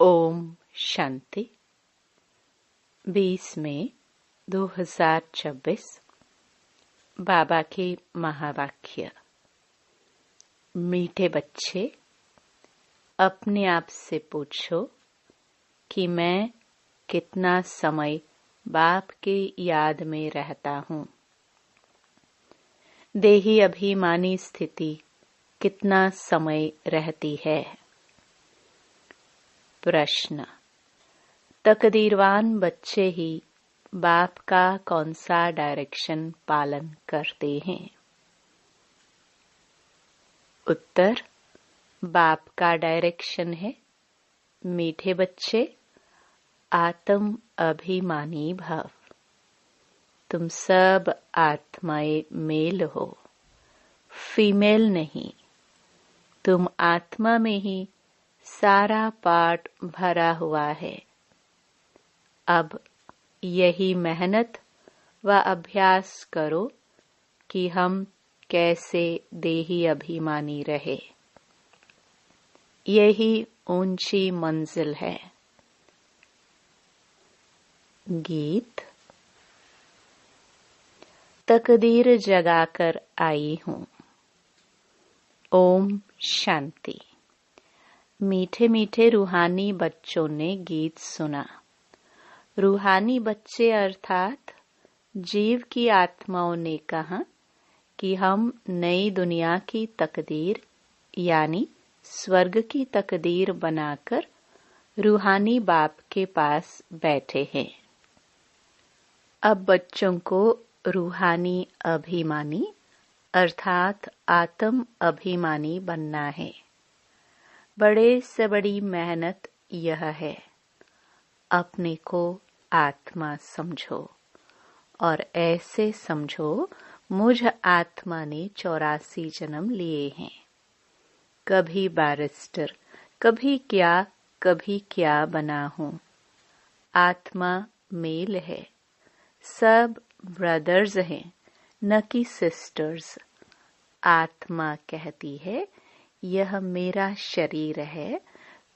ओम शांति। 20 मई 2026। बाबा के महावाक्य। मीठे बच्चे, अपने आप से पूछो कि मैं कितना समय बाप के याद में रहता हूँ। देही अभिमानी स्थिति कितना समय रहती है। प्रश्न। तकदीरवान बच्चे ही बाप का कौन सा डायरेक्शन पालन करते हैं। उत्तर। बाप का डायरेक्शन है, मीठे बच्चे, आत्म अभिमानी भव। तुम सब आत्माएं मेल हो, फीमेल नहीं। तुम आत्मा में ही सारा पाठ भरा हुआ है। अब यही मेहनत व अभ्यास करो कि हम कैसे देही अभिमानी रहे। यही ऊंची मंजिल है। गीत। तकदीर जगाकर आई हूँ। ओम शांति। मीठे मीठे रूहानी बच्चों ने गीत सुना। रूहानी बच्चे अर्थात जीव की आत्माओं ने कहा कि हम नई दुनिया की तकदीर यानी स्वर्ग की तकदीर बनाकर रूहानी बाप के पास बैठे हैं। अब बच्चों को रूहानी अभिमानी अर्थात आत्म अभिमानी बनना है। बड़े से बड़ी मेहनत यह है, अपने को आत्मा समझो और ऐसे समझो मुझ आत्मा ने 84 जन्म लिए हैं। कभी बैरिस्टर, कभी क्या बना हूँ। आत्मा मेल है, सब ब्रदर्स हैं, न कि सिस्टर्स। आत्मा कहती है यह मेरा शरीर है,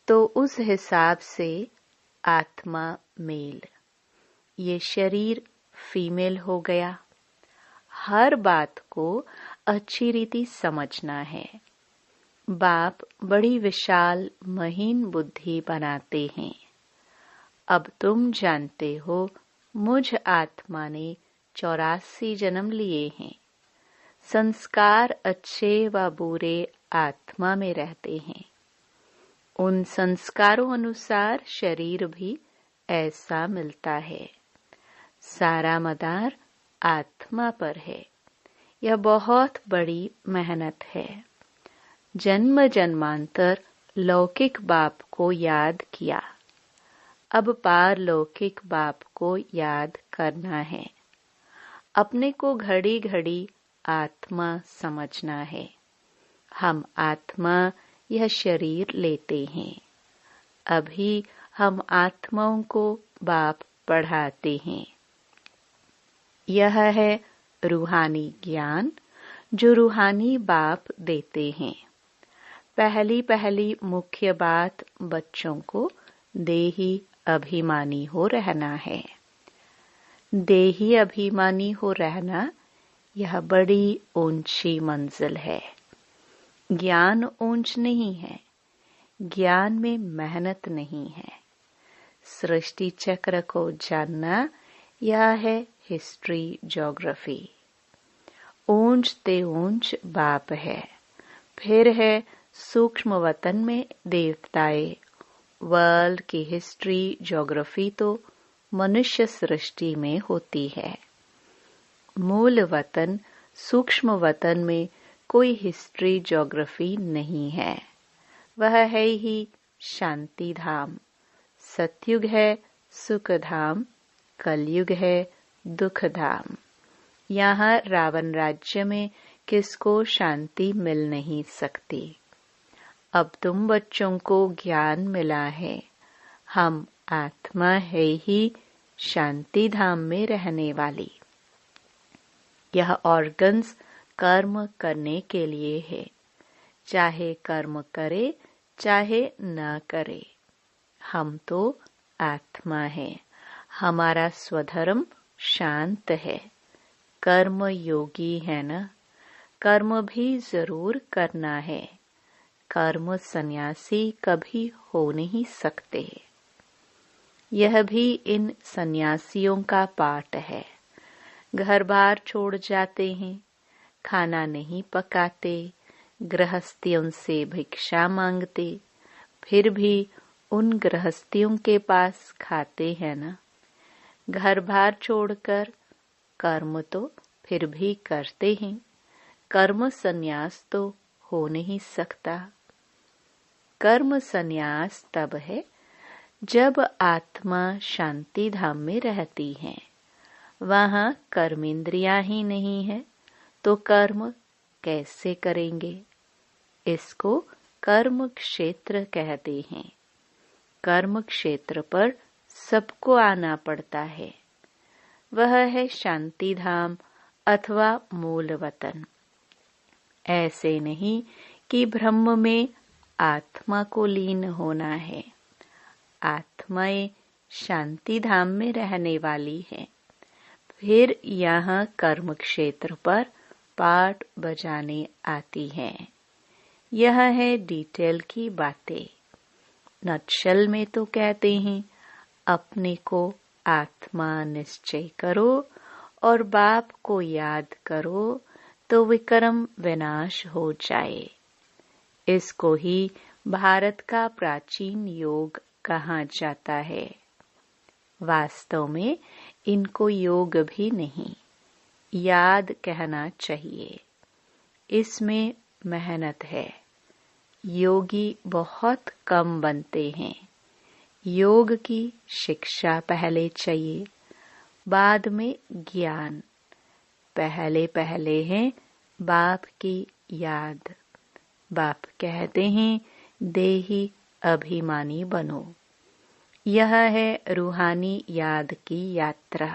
तो उस हिसाब से आत्मा मेल, ये शरीर फीमेल हो गया। हर बात को अच्छी रीति समझना है। बाप बड़ी विशाल महीन बुद्धि बनाते हैं। अब तुम जानते हो मुझ आत्मा ने 84 जन्म लिए हैं। संस्कार अच्छे व बुरे आत्मा में रहते हैं। उन संस्कारों अनुसार शरीर भी ऐसा मिलता है। सारा मदार आत्मा पर है। यह बहुत बड़ी मेहनत है। जन्म जन्मांतर लौकिक बाप को याद किया, अब पारलौकिक बाप को याद करना है। अपने को घड़ी घड़ी आत्मा समझना है। हम आत्मा यह शरीर लेते हैं। अभी हम आत्माओं को बाप पढ़ाते हैं। यह है रूहानी ज्ञान जो रूहानी बाप देते हैं। पहली मुख्य बात बच्चों को देही अभिमानी हो रहना है। देही अभिमानी हो रहना यह बड़ी ऊंची मंजिल है। ज्ञान ऊंच नहीं है, ज्ञान में मेहनत नहीं है। सृष्टि चक्र को जानना यह है हिस्ट्री ज्योग्राफी। ऊंच ते ऊंच बाप है, फिर है सूक्ष्म वतन में देवताएं। वर्ल्ड की हिस्ट्री ज्योग्राफी तो मनुष्य सृष्टि में होती है। मूल वतन सूक्ष्म वतन में कोई हिस्ट्री ज्योग्राफी नहीं है। वह है ही शांति धाम। सतयुग है सुख धाम, कलयुग है दुख धाम। यहाँ रावण राज्य में किसको शांति मिल नहीं सकती। अब तुम बच्चों को ज्ञान मिला है। हम आत्मा है ही शांति धाम में रहने वाली। यह ऑर्गन्स कर्म करने के लिए है। चाहे कर्म करे चाहे न करे, हम तो आत्मा है, हमारा स्वधर्म शांत है। कर्म योगी है ना, कर्म भी जरूर करना है। कर्म सन्यासी कभी हो नहीं सकते। यह भी इन सन्यासियों का पाठ है। घर बार छोड़ जाते हैं, खाना नहीं पकाते, गृहस्थियों से भिक्षा मांगते, फिर भी उन गृहस्थियों के पास खाते हैं ना। घर बार छोड़कर कर्म तो फिर भी करते हैं। कर्म संन्यास तो हो नहीं सकता। कर्म संन्यास तब है जब आत्मा शांति धाम में रहती है। वहां कर्मेंद्रियां ही नहीं है तो कर्म कैसे करेंगे। इसको कर्म क्षेत्र कहते हैं। कर्म क्षेत्र पर सबको आना पड़ता है। वह है शांति धाम अथवा मूल वतन। ऐसे नहीं कि ब्रह्म में आत्मा को लीन होना है। आत्माएं शांति धाम में रहने वाली है। फिर यहाँ कर्म क्षेत्र पर पाठ बजाने आती है। यह है डिटेल की बातें। नटशल में तो कहते हैं अपने को आत्मा निश्चय करो और बाप को याद करो तो विक्रम विनाश हो जाए। इसको ही भारत का प्राचीन योग कहा जाता है। वास्तव में इनको योग भी नहीं, याद कहना चाहिए। इसमें मेहनत है। योगी बहुत कम बनते हैं। योग की शिक्षा पहले चाहिए, बाद में ज्ञान। पहले पहले है बाप की याद। बाप कहते हैं देही अभिमानी बनो। यह है रूहानी याद की यात्रा,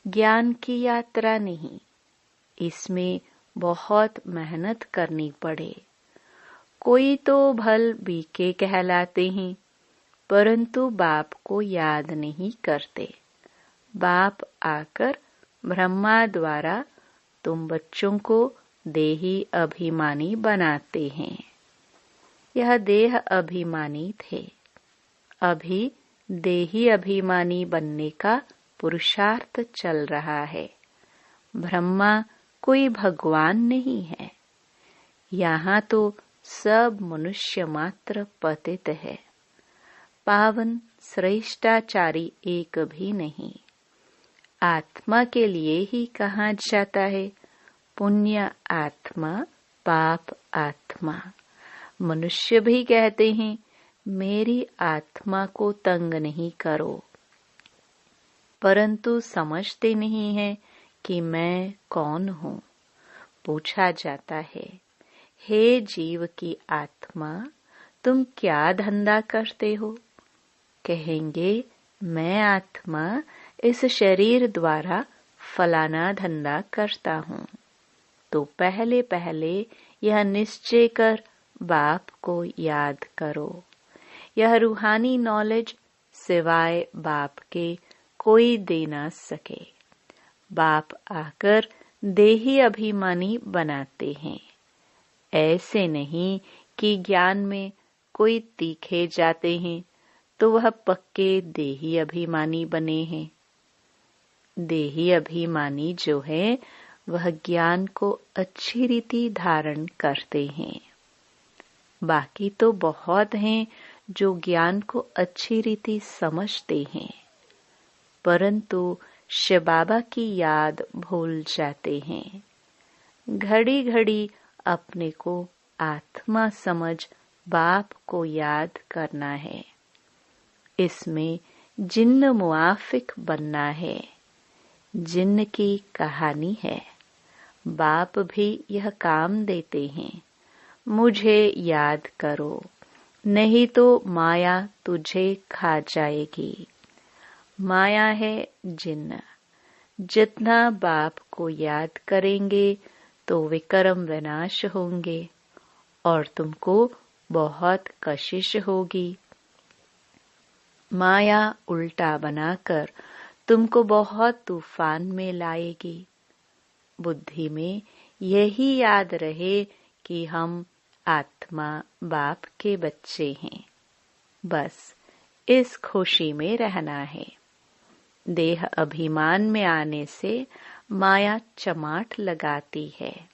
ज्ञान की यात्रा नहीं। इसमें बहुत मेहनत करनी पड़े। कोई तो भल बीके कहलाते हैं, परंतु बाप को याद नहीं करते। बाप आकर ब्रह्मा द्वारा तुम बच्चों को देही अभिमानी बनाते हैं। यह देह अभिमानी थे। अभी देही अभिमानी बनने का पुरुषार्थ चल रहा है। ब्रह्मा कोई भगवान नहीं है। यहाँ तो सब मनुष्य मात्र पतित है। पावन श्रेष्ठाचारी एक भी नहीं। आत्मा के लिए ही कहा जाता है पुण्य आत्मा, पाप आत्मा। मनुष्य भी कहते हैं मेरी आत्मा को तंग नहीं करो, परंतु समझते नहीं है कि मैं कौन हूँ। पूछा जाता है हे जीव की आत्मा, तुम क्या धंधा करते हो। कहेंगे मैं आत्मा इस शरीर द्वारा फलाना धंधा करता हूँ। तो पहले पहले यह निश्चय कर बाप को याद करो। यह रूहानी नॉलेज सिवाय बाप के कोई दे ना सके। बाप आकर देही अभिमानी बनाते हैं। ऐसे नहीं कि ज्ञान में कोई तीखे जाते हैं तो वह पक्के देही अभिमानी बने हैं। देही अभिमानी जो है वह ज्ञान को अच्छी रीति धारण करते हैं। बाकी तो बहुत हैं जो ज्ञान को अच्छी रीति समझते हैं, परंतु शिव बाबा की याद भूल जाते हैं। घड़ी घड़ी अपने को आत्मा समझ बाप को याद करना है। इसमें जिन्न मुआफिक बनना है। जिन्न की कहानी है। बाप भी यह काम देते हैं, मुझे याद करो, नहीं तो माया तुझे खा जाएगी। माया है जिन्न। जितना बाप को याद करेंगे तो विक्रम विनाश होंगे और तुमको बहुत कशिश होगी। माया उल्टा बनाकर तुमको बहुत तूफान में लाएगी। बुद्धि में यही याद रहे कि हम आत्मा बाप के बच्चे हैं। बस इस खुशी में रहना है। देह अभिमान में आने से माया चमाट लगाती है।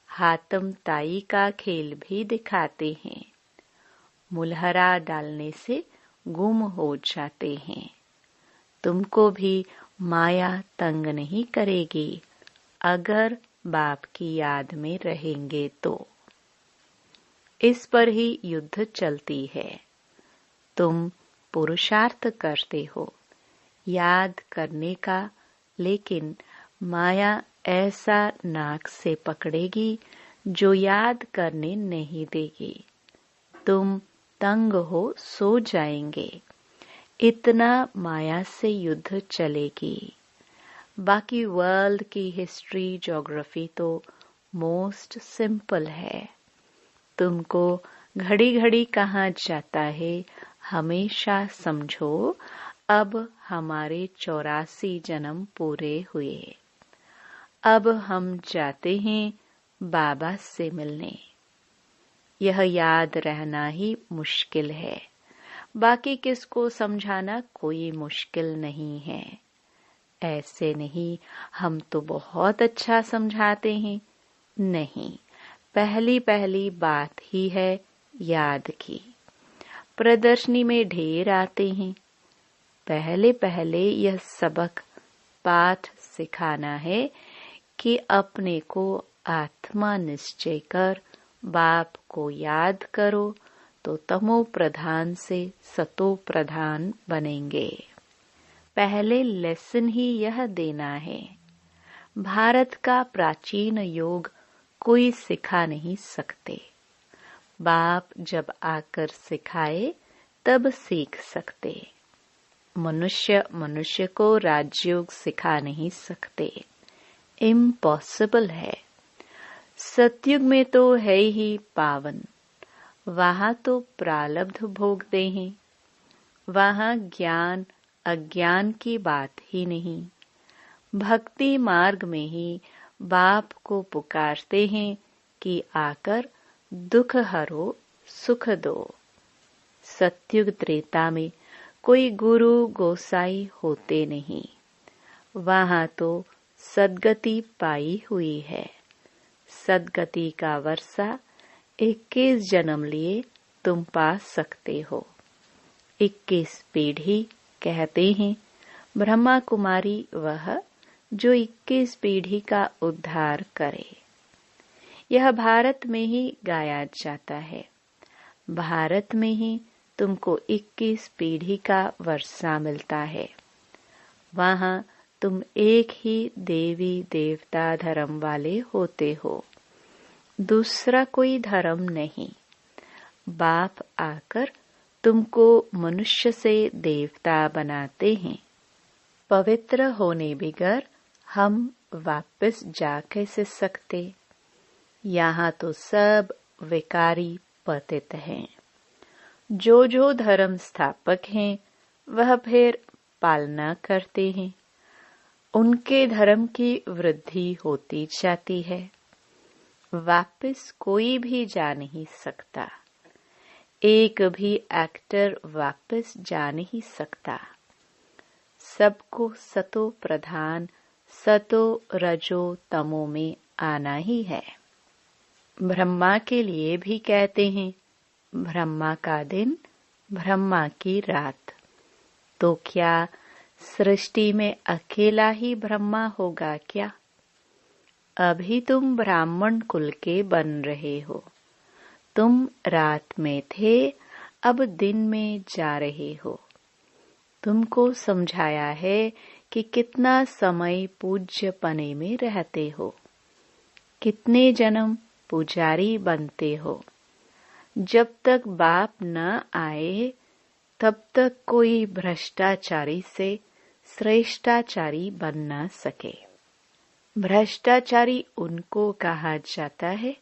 हातम ताई का खेल भी दिखाते हैं। मुलहरा डालने से गुम हो जाते हैं। तुमको भी माया तंग नहीं करेगी अगर बाप की याद में रहेंगे तो। इस पर ही युद्ध चलती है। तुम पुरुषार्थ करते हो याद करने का, लेकिन माया ऐसा नाक से पकड़ेगी जो याद करने नहीं देगी। तुम तंग हो सो जाएंगे। इतना माया से युद्ध चलेगी। बाकी वर्ल्ड की हिस्ट्री ज्योग्राफी तो मोस्ट सिंपल है। तुमको घड़ी घड़ी कहाँ जाता है हमेशा समझो अब हमारे 84 जन्म पूरे हुए। अब हम जाते हैं बाबा से मिलने। यह याद रहना ही मुश्किल है। बाकी किसको समझाना कोई मुश्किल नहीं है। ऐसे नहीं हम तो बहुत अच्छा समझाते हैं। नहीं, पहली पहली बात ही है याद की। प्रदर्शनी में ढेर आते हैं। पहले पहले यह सबक पाठ सिखाना है कि अपने को आत्मा निश्चय कर बाप को याद करो तो तमो प्रधान से सतो प्रधान बनेंगे। पहले लेसन ही यह देना है। भारत का प्राचीन योग कोई सिखा नहीं सकते। बाप जब आकर सिखाए तब सीख सकते। मनुष्य मनुष्य को राजयोग सिखा नहीं सकते। इम्पॉसिबल है। सतयुग में तो है ही पावन। वहां तो प्रारब्ध भोगते हैं। वहां ज्ञान अज्ञान की बात ही नहीं। भक्ति मार्ग में ही बाप को पुकारते हैं कि आकर दुख हरो सुख दो। सतयुग त्रेता में कोई गुरु गोसाई होते नहीं। वहां तो सद्गति पाई हुई है। सद्गति का वर्षा 21 जन्म लिए तुम पा सकते हो। 21 पीढ़ी कहते हैं। ब्रह्मा कुमारी वह जो 21 पीढ़ी का उद्धार करे। यह भारत में ही गाया जाता है। भारत में ही तुमको 21 पीढ़ी का वर्षा मिलता है। वहां तुम एक ही देवी देवता धर्म वाले होते हो। दूसरा कोई धर्म नहीं। बाप आकर तुमको मनुष्य से देवता बनाते हैं। पवित्र होने बगैर हम वापस जा कैसे सकते। यहाँ तो सब विकारी पतित हैं। जो धर्म स्थापक हैं वह फिर पालना करते हैं। उनके धर्म की वृद्धि होती जाती है। वापस कोई भी जा नहीं सकता। एक भी एक्टर वापस जा नहीं सकता। सबको सतो प्रधान सतो रजो तमो में आना ही है। ब्रह्मा के लिए भी कहते हैं ब्रह्मा का दिन ब्रह्मा की रात। तो क्या सृष्टि में अकेला ही ब्रह्मा होगा क्या? अभी तुम ब्राह्मण कुल के बन रहे हो। तुम रात में थे, अब दिन में जा रहे हो। तुमको समझाया है कि कितना समय पूज्य पने में रहते हो। कितने जन्म पुजारी बनते हो। जब तक बाप न आए तब तक कोई भ्रष्टाचारी से श्रेष्ठाचारी बन न सके। भ्रष्टाचारी उनको कहा जाता है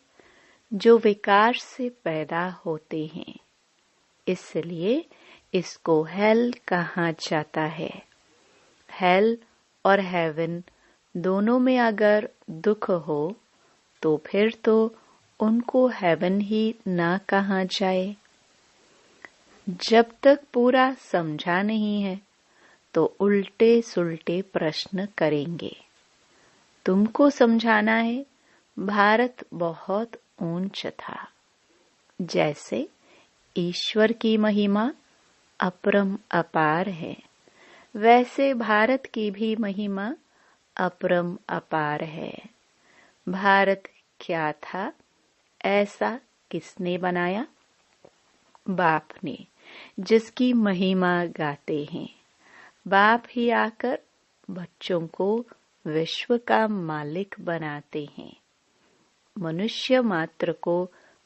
जो विकार से पैदा होते हैं। इसलिए इसको हेल कहा जाता है। हेल और हेवन दोनों में अगर दुख हो तो फिर तो उनको हेवन ही ना कहा जाए। जब तक पूरा समझा नहीं है तो उल्टे सुल्टे प्रश्न करेंगे। तुमको समझाना है भारत बहुत ऊंच था, जैसे ईश्वर की महिमा अपरम अपार है, वैसे भारत की भी महिमा अपरम अपार है। भारत क्या था, ऐसा किसने बनाया? बाप ने, जिसकी महिमा गाते हैं। बाप ही आकर बच्चों को विश्व का मालिक बनाते हैं। मनुष्य मात्र को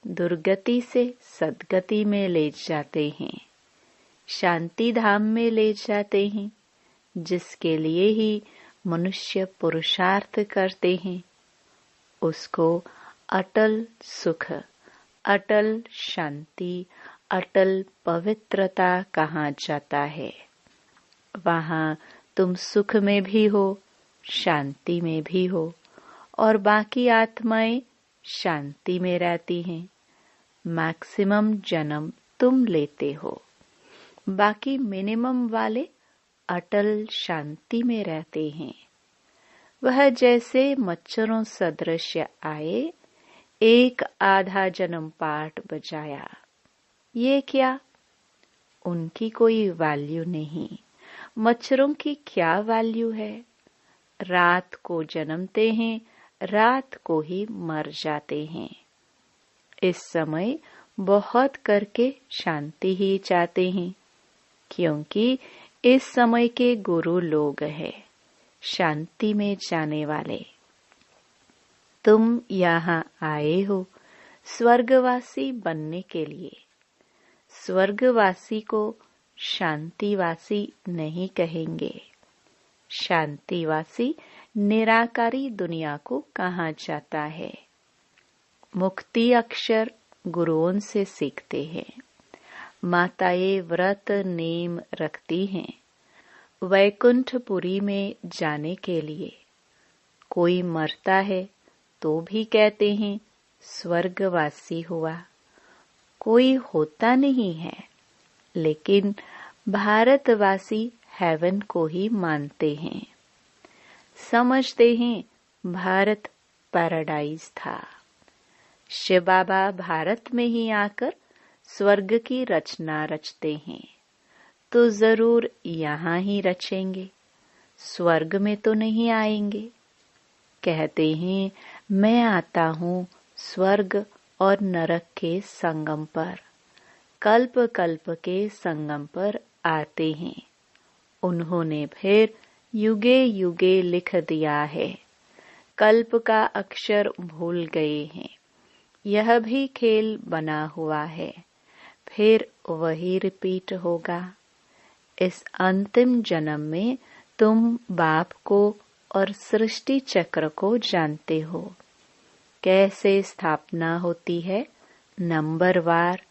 दुर्गति से सद्गति में ले जाते हैं, शांति धाम में ले जाते हैं, जिसके लिए ही मनुष्य पुरुषार्थ करते हैं। उसको अटल सुख, अटल शांति, अटल पवित्रता कहा जाता है। वहाँ तुम सुख में भी हो, शांति में भी हो, और बाकी आत्माएं शांति में रहती हैं। मैक्सिमम जन्म तुम लेते हो, बाकी मिनिमम वाले अटल शांति में रहते हैं। वह जैसे मच्छरों सदृश आए, एक आधा जन्म पाठ बजाया। ये क्या? उनकी कोई वैल्यू नहीं। मच्छरों की क्या वैल्यू है? रात को जन्मते हैं, रात को ही मर जाते हैं। इस समय बहुत करके शांति ही चाहते हैं, क्योंकि इस समय के गुरु लोग हैं शांति में जाने वाले। तुम यहाँ आए हो स्वर्गवासी बनने के लिए। स्वर्गवासी को शांतिवासी नहीं कहेंगे। शांतिवासी निराकारी दुनिया को कहा जाता है। मुक्ति अक्षर गुरुओं से सीखते हैं। माताएं व्रत नेम रखती हैं वैकुंठपुरी में जाने के लिए। कोई मरता है तो भी कहते हैं स्वर्गवासी हुआ। कोई होता नहीं है, लेकिन भारतवासी हेवन को ही मानते हैं। समझते हैं भारत पैराडाइज था। शिव बाबा भारत में ही आकर स्वर्ग की रचना रचते हैं, तो जरूर यहाँ ही रचेंगे, स्वर्ग में तो नहीं आएंगे। कहते हैं मैं आता हूँ स्वर्ग और नरक के संगम पर। कल्प कल्प के संगम पर आते हैं। उन्होंने फिर युगे युगे लिख दिया है। कल्प का अक्षर भूल गए हैं। यह भी खेल बना हुआ है, फिर वही रिपीट होगा। इस अंतिम जन्म में तुम बाप को और सृष्टि चक्र को जानते हो। कैसे स्थापना होती है नंबरवार,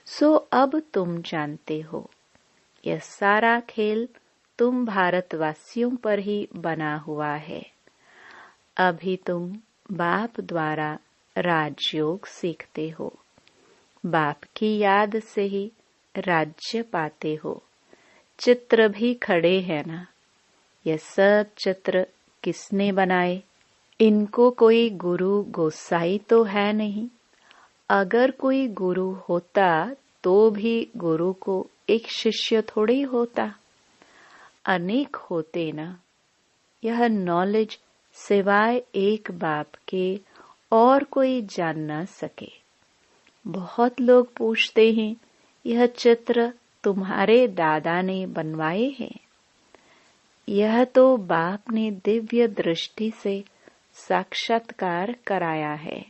सो अब तुम जानते हो। यह सारा खेल तुम भारतवासियों पर ही बना हुआ है। अभी तुम बाप द्वारा राजयोग सीखते हो। बाप की याद से ही राज्य पाते हो। चित्र भी खड़े हैं ना, यह सब चित्र किसने बनाए? इनको कोई गुरु गोसाई तो है नहीं। अगर कोई गुरु होता तो भी गुरु को एक शिष्य थोड़ी होता, अनेक होते ना। यह नॉलेज सिवाय एक बाप के और कोई जान ना सके। बहुत लोग पूछते हैं यह चित्र तुम्हारे दादा ने बनवाए हैं? यह तो बाप ने दिव्य दृष्टि से साक्षात्कार कराया है।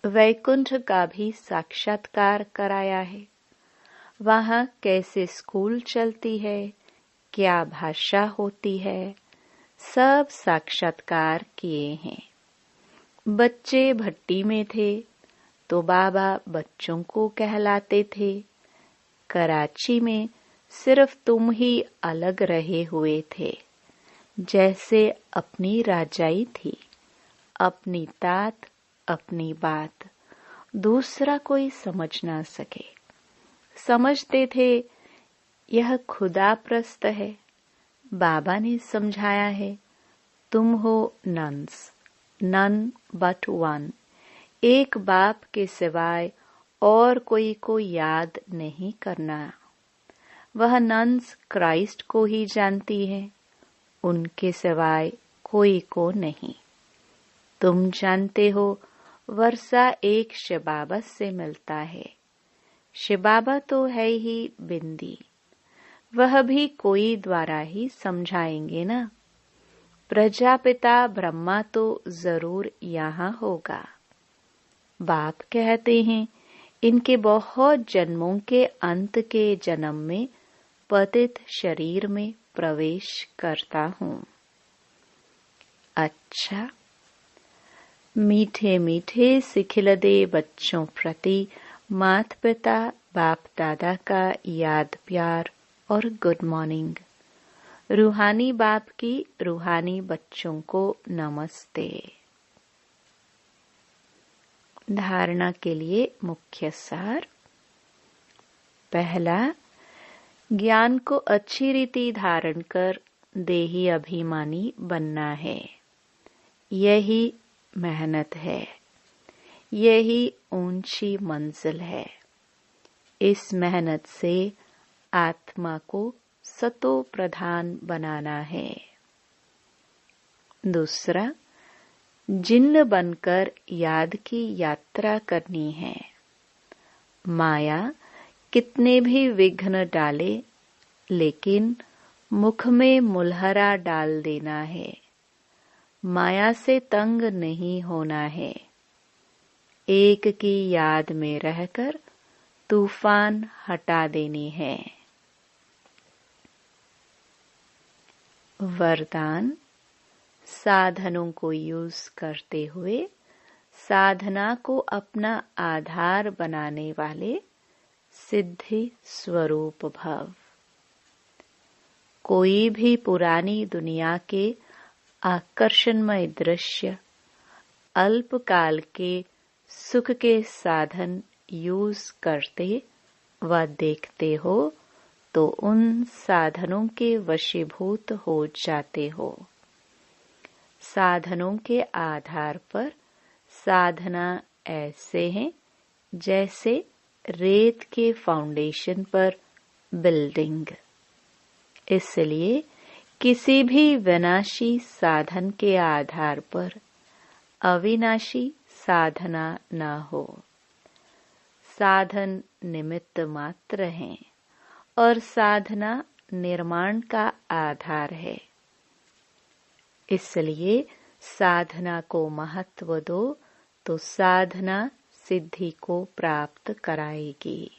वैकुंठ का भी साक्षात्कार कराया है। वहाँ कैसे स्कूल चलती है, क्या भाषा होती है, सब साक्षात्कार किए हैं। बच्चे भट्टी में थे तो बाबा बच्चों को कहलाते थे। कराची में सिर्फ तुम ही अलग रहे हुए थे, जैसे अपनी राजाई थी, अपनी तात, अपनी बात, दूसरा कोई समझ ना सके। समझते थे यह खुदा प्रस्त है। बाबा ने समझाया है, तुम हो नन्स, नन बट वन, एक बाप के सिवाय और कोई को याद नहीं करना। वह नन्स क्राइस्ट को ही जानती है, उनके सिवाय कोई को नहीं। तुम जानते हो वर्षा एक शिबाबा से मिलता है। शिबाबा तो है ही बिंदी, वह भी कोई द्वारा ही समझाएंगे ना। प्रजापिता ब्रह्मा तो जरूर यहाँ होगा। बाप कहते हैं, इनके बहुत जन्मों के अंत के जन्म में पतित शरीर में प्रवेश करता हूँ। अच्छा, मीठे मीठे सिखिलदे बच्चों प्रति माता पिता बाप दादा का याद प्यार और गुड मॉर्निंग। रूहानी बाप की रूहानी बच्चों को नमस्ते। धारणा के लिए मुख्य सार। पहला, ज्ञान को अच्छी रीति धारण कर देही अभिमानी बनना है। यही मेहनत है, यही ऊंची मंजिल है। इस मेहनत से आत्मा को सतो प्रधान बनाना है। दूसरा, जिन्न बनकर याद की यात्रा करनी है। माया कितने भी विघ्न डाले, लेकिन मुख में मुलहरा डाल देना है। माया से तंग नहीं होना है। एक की याद में रहकर तूफान हटा देनी है। वरदान, साधनों को यूज करते हुए साधना को अपना आधार बनाने वाले सिद्धि स्वरूप भव। कोई भी पुरानी दुनिया के आकर्षणमय दृश्य, अल्पकाल के सुख के साधन यूज करते व देखते हो तो उन साधनों के वशीभूत हो जाते हो। साधनों के आधार पर साधना ऐसे है जैसे रेत के फाउंडेशन पर बिल्डिंग। इसलिए किसी भी विनाशी साधन के आधार पर अविनाशी साधना न हो। साधन निमित्त मात्र हैं और साधना निर्माण का आधार है। इसलिए साधना को महत्व दो तो साधना सिद्धि को प्राप्त कराएगी।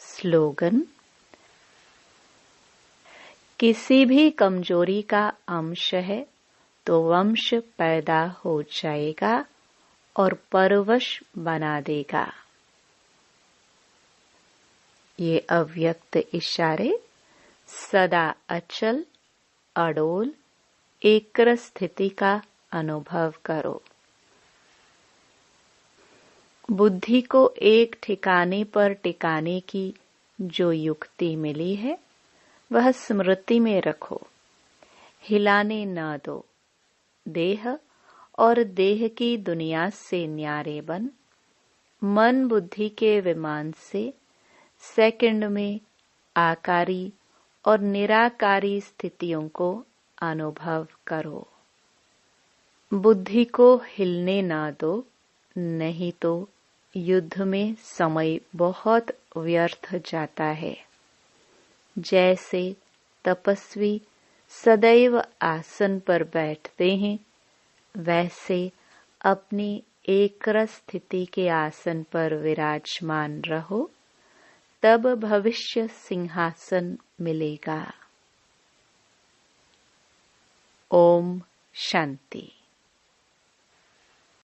स्लोगन, किसी भी कमजोरी का अंश है तो वंश पैदा हो जाएगा और परवश बना देगा। ये अव्यक्त इशारे सदा अचल, अडोल, एकर स्थिति का अनुभव करो। बुद्धि को एक ठिकाने पर टिकाने की जो युक्ति मिली है वह स्मृति में रखो। हिलाने न दो। देह और देह की दुनिया से न्यारे बन मन बुद्धि के विमान से सेकंड में आकारी और निराकारी स्थितियों को अनुभव करो। बुद्धि को हिलने ना दो, नहीं तो युद्ध में समय बहुत व्यर्थ जाता है। जैसे तपस्वी सदैव आसन पर बैठते हैं, वैसे अपनी एकरस स्थिति के आसन पर विराजमान रहो, तब भविष्य सिंहासन मिलेगा। ओम शांति।